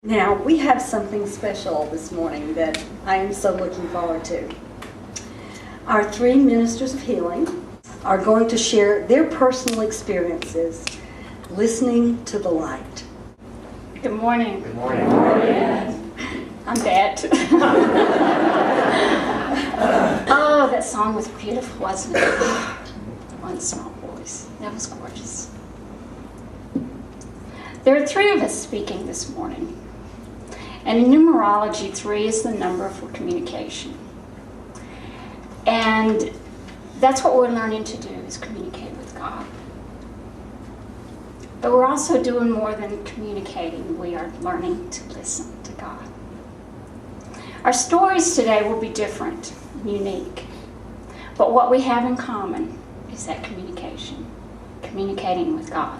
Now, we have something special this morning that I am so looking forward to. Our three ministers of healing are going to share their personal experiences listening to the light. Good morning. Good morning. Good morning. I'm Bette. Oh, that song was beautiful, wasn't it? One small voice. That was gorgeous. There are three of us speaking this morning. And in numerology, 3 is the number for communication. And that's what we're learning to do, is communicate with God. But we're also doing more than communicating. We are learning to listen to God. Our stories today will be different, unique. But what we have in common is that communication, communicating with God.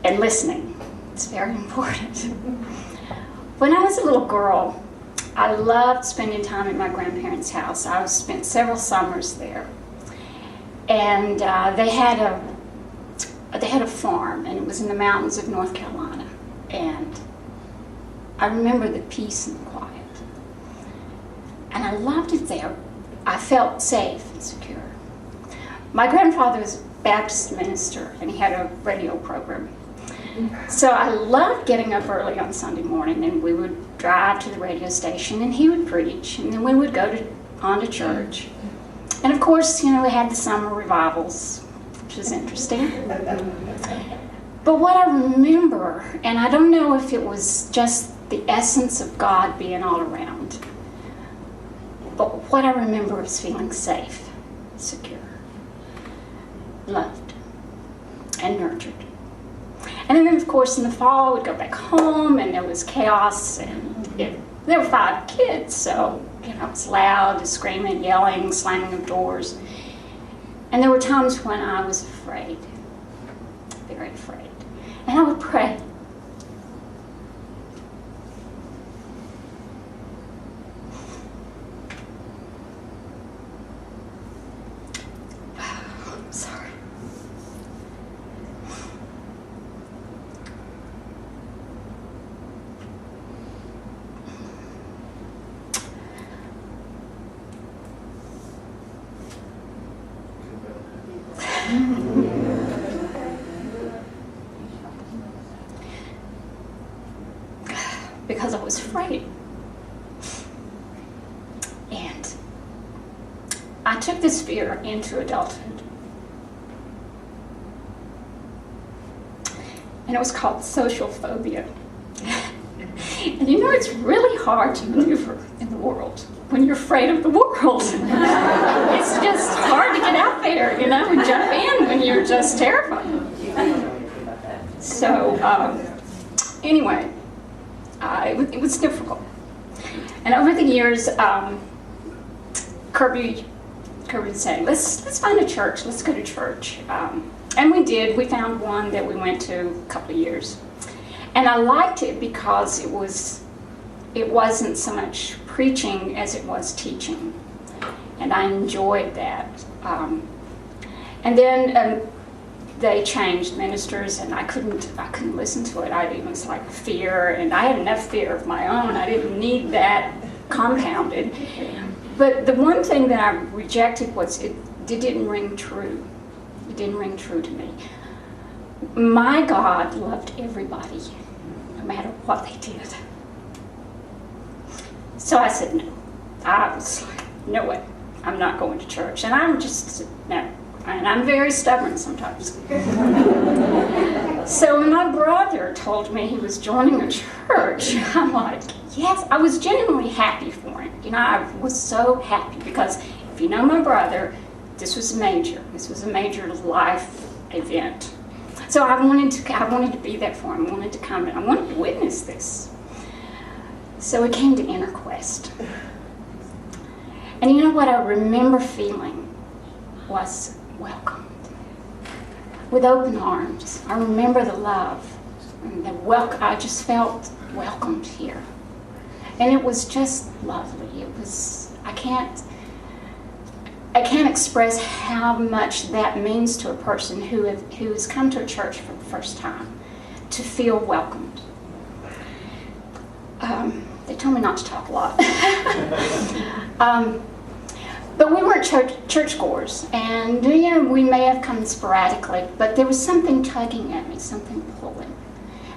And listening. It's very important. When I was a little girl, I loved spending time at my grandparents' house. I spent several summers there. And they had a farm, and it was in the mountains of North Carolina. And I remember the peace and the quiet. And I loved it there. I felt safe and secure. My grandfather was a Baptist minister, and he had a radio program. So I loved getting up early on Sunday morning, and we would drive to the radio station, and he would preach, and then we would go on to church. And of course, we had the summer revivals, which was interesting. But what I remember, and I don't know if it was just the essence of God being all around, but what I remember is feeling safe, secure, loved, and nurtured. And then, of course, in the fall, we'd go back home, and there was chaos, and there were 5 kids, so, it was loud, screaming, yelling, slamming of doors. And there were times when I was afraid, very afraid. And I would pray. I'm sorry. Because I was afraid. And I took this fear into adulthood. And it was called social phobia. And it's really hard to maneuver in the world when you're afraid of the world. It's just hard to get out there, and jump in when you're just terrified. So, anyway, it was difficult. And over the years, Kirby would say, let's find a church, let's go to church. And we did. We found one that we went to a couple of years. And I liked it because it wasn't so much preaching as it was teaching. And I enjoyed that. And then they changed ministers, and I couldn't listen to it. It was like fear, and I had enough fear of my own. I didn't need that compounded. But the one thing that I rejected was it didn't ring true. It didn't ring true to me. My God loved everybody, no matter what they did. So I said no. I was like, no way, I'm not going to church. And no. And I'm very stubborn sometimes. So when my brother told me he was joining a church, I'm like, yes, I was genuinely happy for him. I was so happy because if you know my brother, this was major. This was a major life event. So I wanted to be there for him. I wanted to come and I wanted to witness this. So we came to Inner Quest. And what I remember feeling was welcomed with open arms. I remember the love and the welcome. I just felt welcomed here. And it was just lovely. It was, I can't express how much that means to a person who has come to a church for the first time, to feel welcomed. They told me not to talk a lot. But we weren't churchgoers, and we may have come sporadically, but there was something tugging at me, something pulling.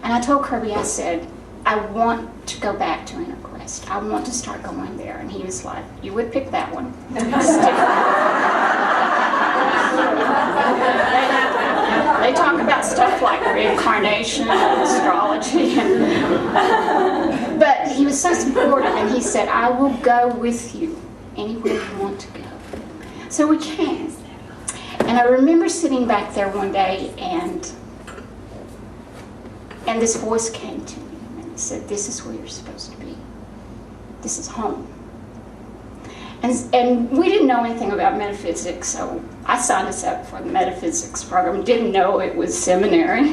And I told Kirby, I said, I want to go back to Inner Quest. I want to start going there. And he was like, you would pick that one. They talk about stuff like reincarnation and astrology. But he was so supportive, and he said, I will go with you anywhere you want to go. So we came. And I remember sitting back there one day, and this voice came to me and said, this is where you're supposed to be. This is home. And we didn't know anything about metaphysics, so I signed us up for the metaphysics program. Didn't know it was seminary.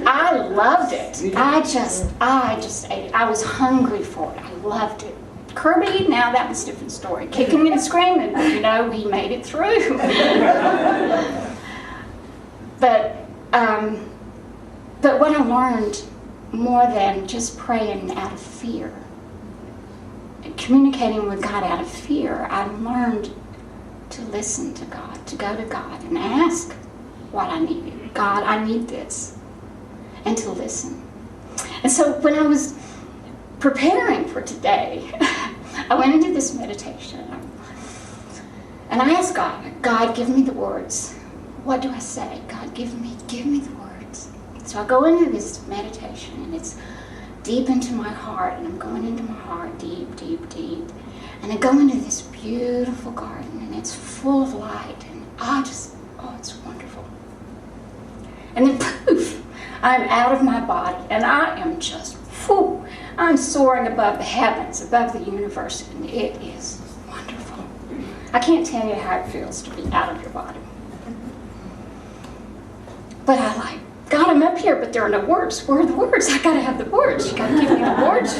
I loved it. I just ate it. I was hungry for it. I loved it. Kirby, now that was a different story. Kicking and screaming, he made it through. But what I learned, more than just praying out of fear, communicating with God out of fear, I learned to listen to God, to go to God and ask what I needed. God, I need this. And to listen. And so when I was preparing for today, I went into this meditation. And I asked God, give me the words. What do I say? God, give me the words. So I go into this meditation, and it's deep into my heart, and I'm going into my heart deep, deep, deep. And I go into this beautiful garden, and it's full of light, and it's wonderful. And then poof, I'm out of my body, and I am just, I'm soaring above the heavens, above the universe, and it is wonderful. I can't tell you how it feels to be out of your body. But God, I'm up here, but there are no words. Where are the words? I gotta have the words. You gotta give me the words.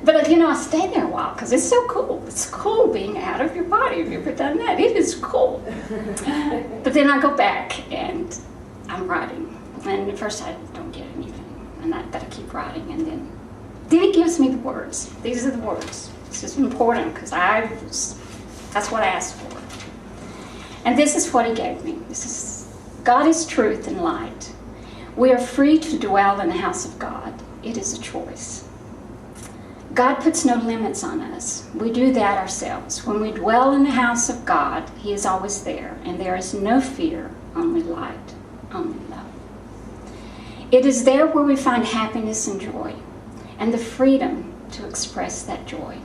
But I stayed there a while because it's so cool. It's cool being out of your body. Have you ever done that? It is cool. But then I go back and I'm writing. And at first I don't get anything. But I keep writing, and then he gives me the words. These are the words. This is important because that's what I asked for. And this is what he gave me. God is truth and light. We are free to dwell in the house of God. It is a choice. God puts no limits on us. We do that ourselves. When we dwell in the house of God, he is always there, and there is no fear, only light, only love. It is there where we find happiness and joy, and the freedom to express that joy,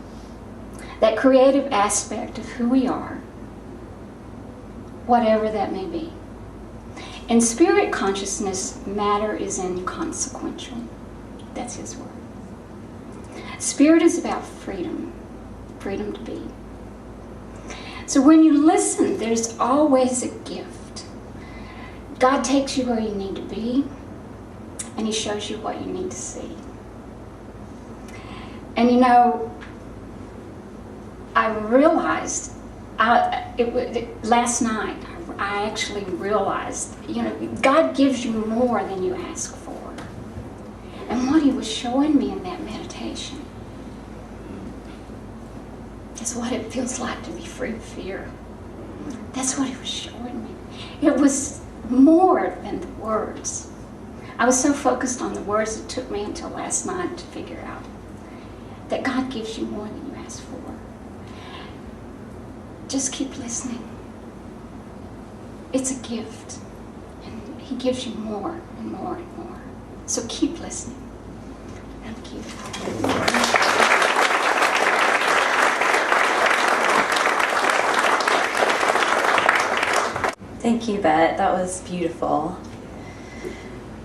that creative aspect of who we are, whatever that may be. In spirit consciousness, matter is inconsequential. That's his word. Spirit is about freedom, freedom to be. So when you listen, there's always a gift. God takes you where you need to be, and he shows you what you need to see. And I realized, last night, I actually realized, God gives you more than you ask for. And what he was showing me in that meditation is what it feels like to be free of fear. That's what he was showing me. It was more than the words. I was so focused on the words, it took me until last night to figure out that God gives you more than you ask for. Just keep listening. It's a gift, and he gives you more and more and more. So keep listening. Thank you. Thank you, Bette. That was beautiful.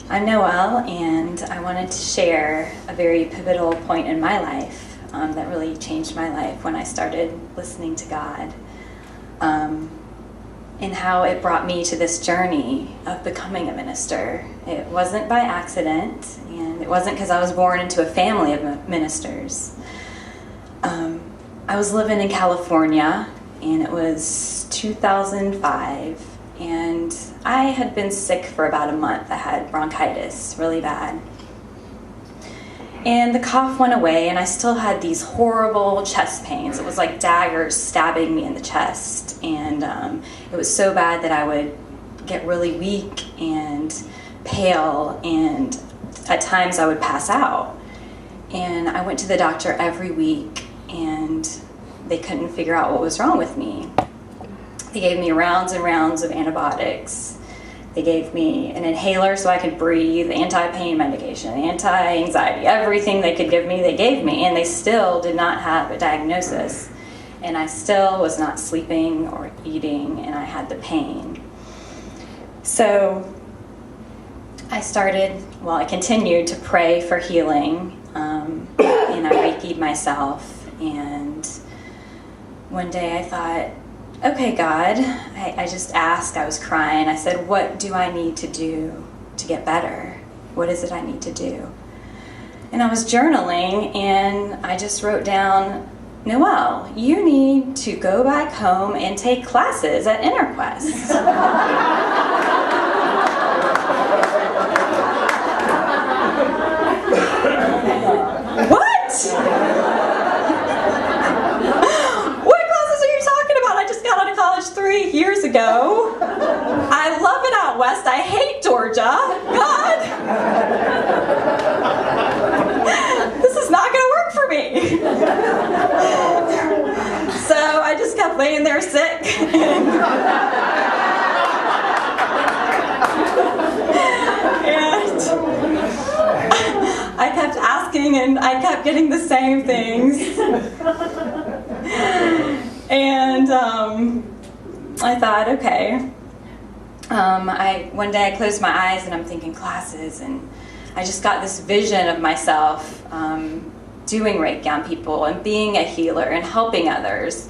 I'm Noelle, and I wanted to share a very pivotal point in my life that really changed my life when I started listening to God. And how it brought me to this journey of becoming a minister. It wasn't by accident, and it wasn't because I was born into a family of ministers. I was living in California, and it was 2005, and I had been sick for about a month. I had bronchitis, really bad. And the cough went away, and I still had these horrible chest pains. It was like daggers stabbing me in the chest, and it was so bad that I would get really weak and pale, and at times I would pass out. And I went to the doctor every week, and they couldn't figure out what was wrong with me. They gave me rounds and rounds of antibiotics. They gave me an inhaler so I could breathe, anti-pain medication, anti-anxiety, everything they could give me, they gave me, and they still did not have a diagnosis. And I still was not sleeping or eating, and I had the pain. So I continued to pray for healing, and I Reiki'd myself, and one day I thought, okay, God, I just asked, I was crying. I said, what do I need to do to get better? What is it I need to do? And I was journaling, and I just wrote down, Noelle, you need to go back home and take classes at InnerQuest. What? 3 years ago. I love it out west. I hate Georgia. God. This is not going to work for me. So I just kept laying there sick. And I kept asking, and I kept getting the same things. And I thought, okay. One day I closed my eyes, and I'm thinking classes, and I just got this vision of myself doing Reiki on people and being a healer and helping others.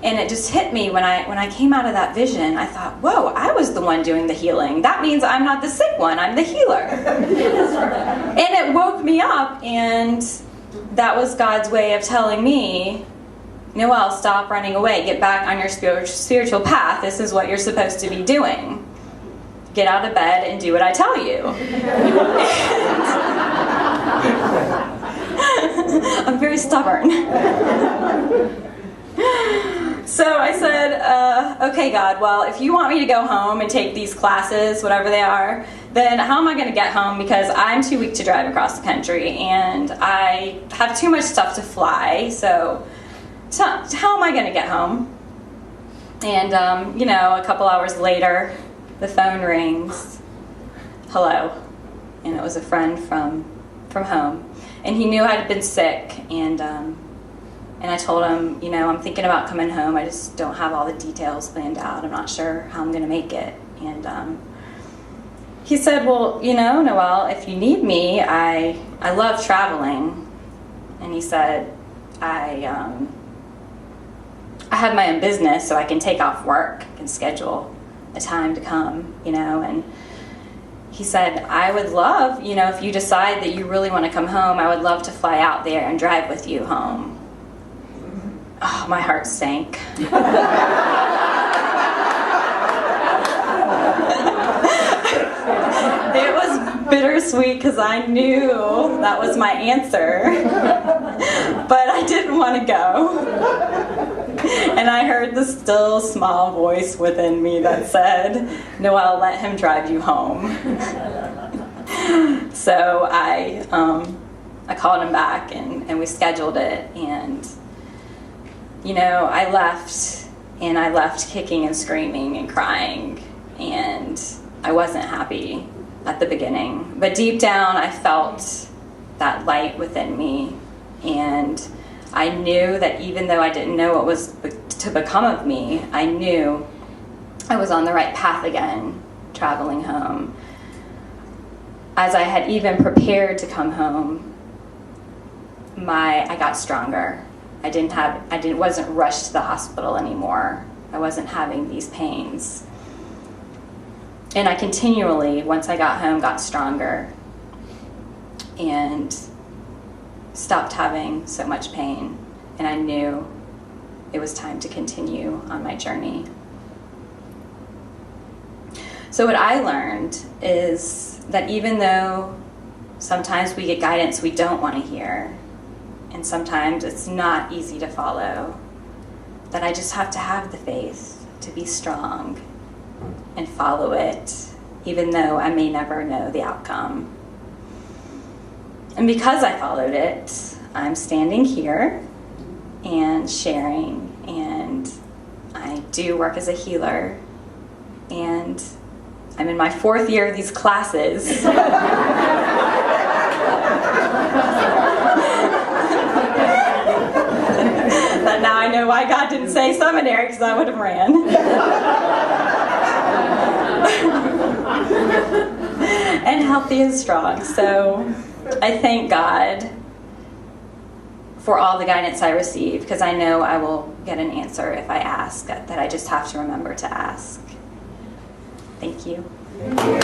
And it just hit me when I came out of that vision. I thought, whoa, I was the one doing the healing. That means I'm not the sick one, I'm the healer. And it woke me up, and that was God's way of telling me, Noelle, stop running away. Get back on your spiritual path. This is what you're supposed to be doing. Get out of bed and do what I tell you. I'm very stubborn. So I said, okay, God, well, if you want me to go home and take these classes, whatever they are, then how am I going to get home? Because I'm too weak to drive across the country, and I have too much stuff to fly, so how am I going to get home? And, a couple hours later, the phone rings. Hello. And it was a friend from home. And he knew I had been sick, and I told him, I'm thinking about coming home. I just don't have all the details planned out. I'm not sure how I'm going to make it. And he said, well, Noelle, if you need me, I love traveling. And he said, I have my own business, so I can take off work and schedule a time to come, and he said, I would love, if you decide that you really want to come home, I would love to fly out there and drive with you home. Oh, my heart sank. It was bittersweet because I knew that was my answer, but I didn't want to go. And I heard the still small voice within me that said, Noelle, let him drive you home. So I called him back, and we scheduled it, and I left kicking and screaming and crying, and I wasn't happy at the beginning, but deep down I felt that light within me, and I knew that even though I didn't know what was to become of me, I knew I was on the right path again, traveling home. As I had even prepared to come home, I got stronger. I wasn't rushed to the hospital anymore. I wasn't having these pains. And I continually, once I got home, got stronger and stopped having so much pain. And I knew it was time to continue on my journey. So what I learned is that even though sometimes we get guidance we don't want to hear, and sometimes it's not easy to follow, that I just have to have the faith to be strong and follow it, even though I may never know the outcome. And because I followed it, I'm standing here and sharing, and I do work as a healer, and I'm in my 4th year of these classes. But now I know why God didn't say seminary, because I would have ran. And healthy and strong. So I thank God for all the guidance I receive, because I know I will get an answer if I ask, that I just have to remember to ask. Thank you. Thank you.